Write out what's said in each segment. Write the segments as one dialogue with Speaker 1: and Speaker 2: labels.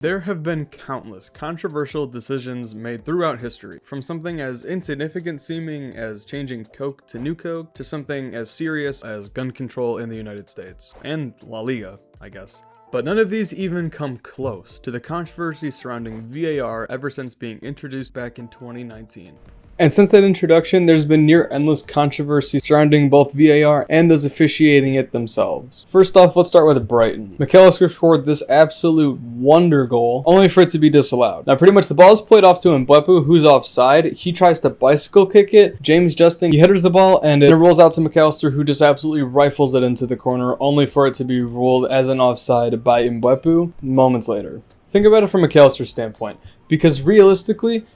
Speaker 1: There have been countless controversial decisions made throughout history, from something as insignificant seeming as changing Coke to New Coke, to something as serious as gun control in the United States, and La Liga, I guess. But none of these even come close to the controversy surrounding VAR ever since being introduced back in 2019. And since that introduction, there's been near endless controversy surrounding both VAR and those officiating it themselves. First off, let's start with Brighton. McAllister scored this absolute wonder goal, only for it to be disallowed. Now, pretty much the ball is played off to Mbwepu, who's offside. He tries to bicycle kick it. James Justin, he headers the ball, and it rolls out to McAllister, who just absolutely rifles it into the corner, only for it to be ruled as an offside by Mbwepu moments later. Think about it from McAllister's standpoint, because realistically,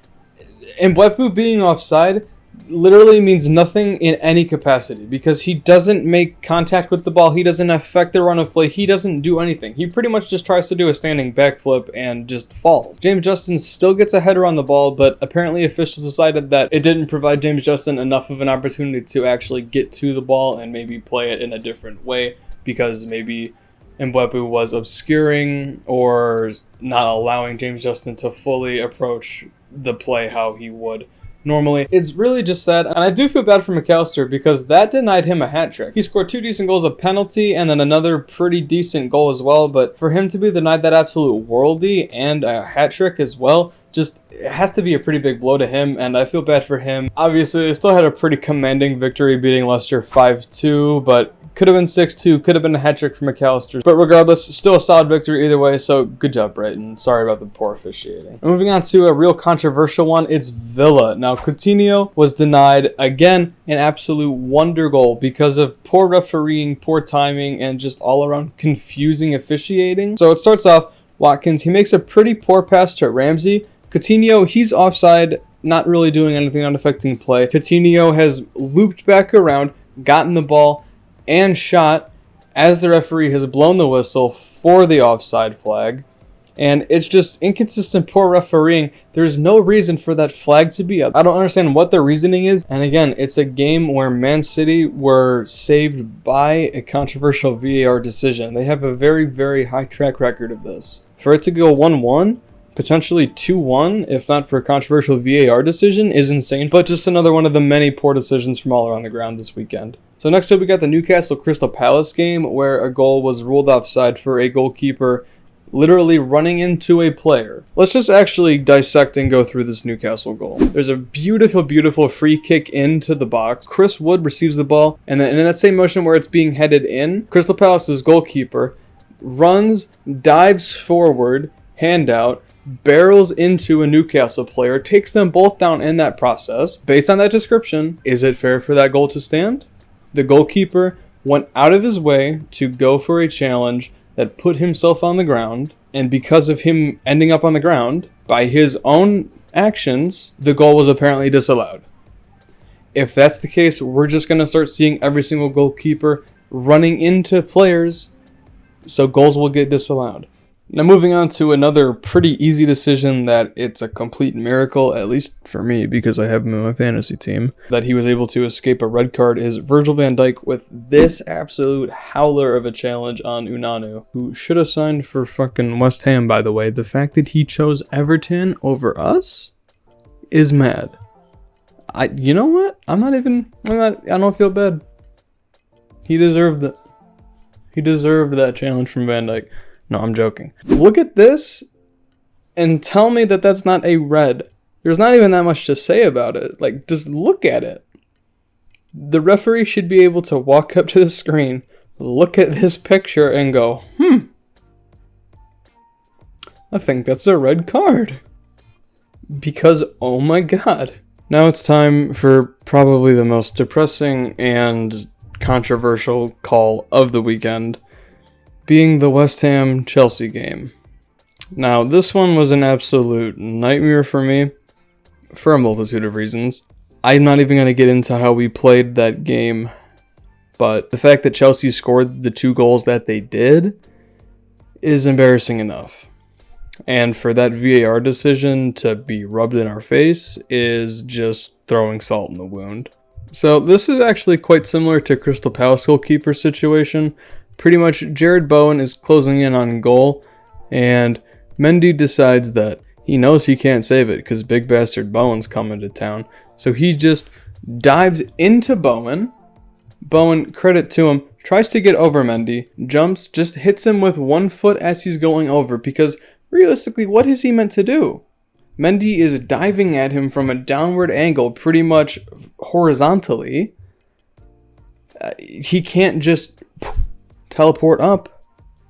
Speaker 1: Mbwepu being offside literally means nothing in any capacity because he doesn't make contact with the ball, he doesn't affect the run of play, he doesn't do anything. He pretty much just tries to do a standing backflip and just falls. James Justin still gets a header on the ball, but apparently officials decided that it didn't provide James Justin enough of an opportunity to actually get to the ball and maybe play it in a different way because maybe Mbwepu was obscuring or not allowing James Justin to fully approach the play how he would normally. It's really just sad, and I do feel bad for McAllister because that denied him a hat trick. He scored 2 decent goals, a penalty, and then another pretty decent goal as well, but for him to be denied that absolute worldie and a hat trick as well, just it has to be a pretty big blow to him, and I feel bad for him. Obviously, they still had a pretty commanding victory beating Leicester 5-2, but could have been 6-2, could have been a hat trick for McAllister. But regardless, still a solid victory either way, so good job, Brighton. Sorry about the poor officiating. Moving on to a real controversial one, it's Villa. Now, Coutinho was denied, again, an absolute wonder goal because of poor refereeing, poor timing, and just all-around confusing officiating. So it starts off, Watkins, he makes a pretty poor pass to Ramsey. Coutinho, he's offside, not really doing anything, not affecting play. Coutinho has looped back around, gotten the ball, and shot as the referee has blown the whistle for the offside flag. And it's just inconsistent, poor refereeing. There's no reason for that flag to be up. I don't understand what the reasoning is. And again, it's a game where Man City were saved by a controversial VAR decision. They have a very, very high track record of this. For it to go 1-1, potentially 2-1, if not for a controversial VAR decision, is insane. But just another one of the many poor decisions from all around the ground this weekend. So next up, we got the Newcastle Crystal Palace game where a goal was ruled offside for a goalkeeper literally running into a player. Let's just actually dissect and go through this Newcastle goal. There's a beautiful, beautiful free kick into the box. Chris Wood receives the ball, and then in that same motion where it's being headed in, Crystal Palace's goalkeeper runs, dives forward, hand out, barrels into a Newcastle player, takes them both down in that process. Based on that description, is it fair for that goal to stand? The goalkeeper went out of his way to go for a challenge that put himself on the ground, and because of him ending up on the ground, by his own actions, the goal was apparently disallowed. If that's the case, we're just going to start seeing every single goalkeeper running into players, so goals will get disallowed. Now moving on to another pretty easy decision that it's a complete miracle, at least for me because I have him in my fantasy team, that he was able to escape a red card is Virgil van Dijk with this absolute howler of a challenge on Unanu, who should have signed for fucking West Ham, by the way. The fact that he chose Everton over us is mad. You know what? I don't feel bad. He deserved that. He deserved that challenge from Van Dijk. No, I'm joking. Look at this and tell me that that's not a red. There's not even that much to say about it. Like, just look at it. The referee should be able to walk up to the screen, look at this picture, and go, I think that's a red card. Because, oh my god. Now it's time for probably the most depressing and controversial call of the weekend, being the West Ham-Chelsea game. Now, this one was an absolute nightmare for me, for a multitude of reasons. I'm not even going to get into how we played that game, but the fact that Chelsea scored the 2 goals that they did is embarrassing enough. And for that VAR decision to be rubbed in our face is just throwing salt in the wound. So this is actually quite similar to Crystal Palace goalkeeper situation. Pretty much Jared Bowen is closing in on goal, and Mendy decides that he knows he can't save it because big bastard Bowen's coming to town. So he just dives into Bowen. Bowen, credit to him, tries to get over Mendy, jumps, just hits him with 1 foot as he's going over, because realistically, what is he meant to do? Mendy is diving at him from a downward angle, pretty much horizontally. He can't just teleport up.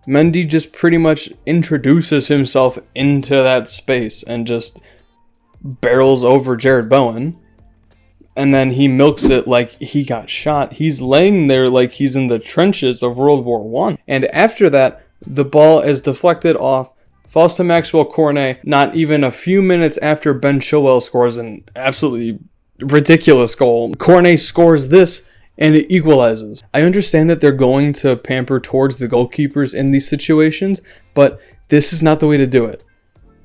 Speaker 1: Mendy just pretty much introduces himself into that space and just barrels over Jared Bowen. And then he milks it like he got shot. He's laying there like he's in the trenches of World War I. And after that, the ball is deflected off, falls to Maxwell Cornet, not even a few minutes after Ben Chilwell scores an absolutely ridiculous goal. Cornet scores this, and it equalizes. I understand that they're going to pamper towards the goalkeepers in these situations, but this is not the way to do it.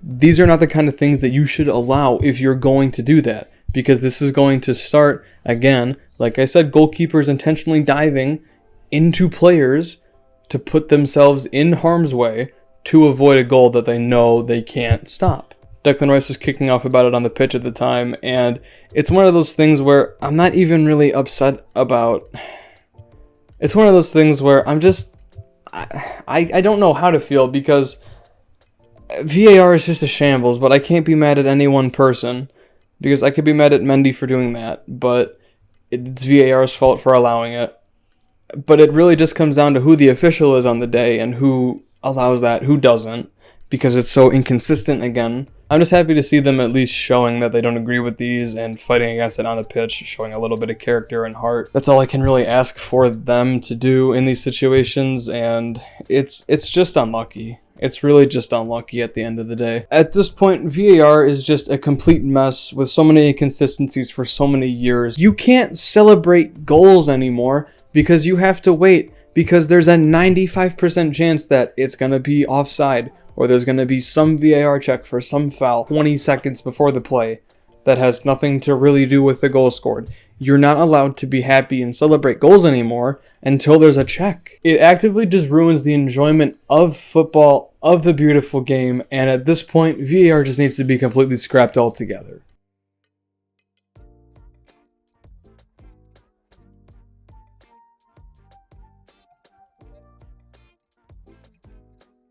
Speaker 1: These are not the kind of things that you should allow if you're going to do that, because this is going to start, again, like I said, goalkeepers intentionally diving into players to put themselves in harm's way to avoid a goal that they know they can't stop. Declan Rice was kicking off about it on the pitch at the time, and it's one of those things where I'm not even really upset about. It's one of those things where I'm just, I don't know how to feel, because VAR is just a shambles, but I can't be mad at any one person, because I could be mad at Mendy for doing that, but it's VAR's fault for allowing it. But it really just comes down to who the official is on the day and who allows that, who doesn't, because it's so inconsistent again. I'm just happy to see them at least showing that they don't agree with these and fighting against it on the pitch, showing a little bit of character and heart. That's all I can really ask for them to do in these situations, and it's just unlucky. It's really just unlucky at the end of the day. At this point, VAR is just a complete mess with so many inconsistencies for so many years. You can't celebrate goals anymore because you have to wait, because there's a 95% chance that it's going to be offside, or there's going to be some VAR check for some foul 20 seconds before the play that has nothing to really do with the goal scored. You're not allowed to be happy and celebrate goals anymore until there's a check. It actively just ruins the enjoyment of football, of the beautiful game, and at this point, VAR just needs to be completely scrapped altogether.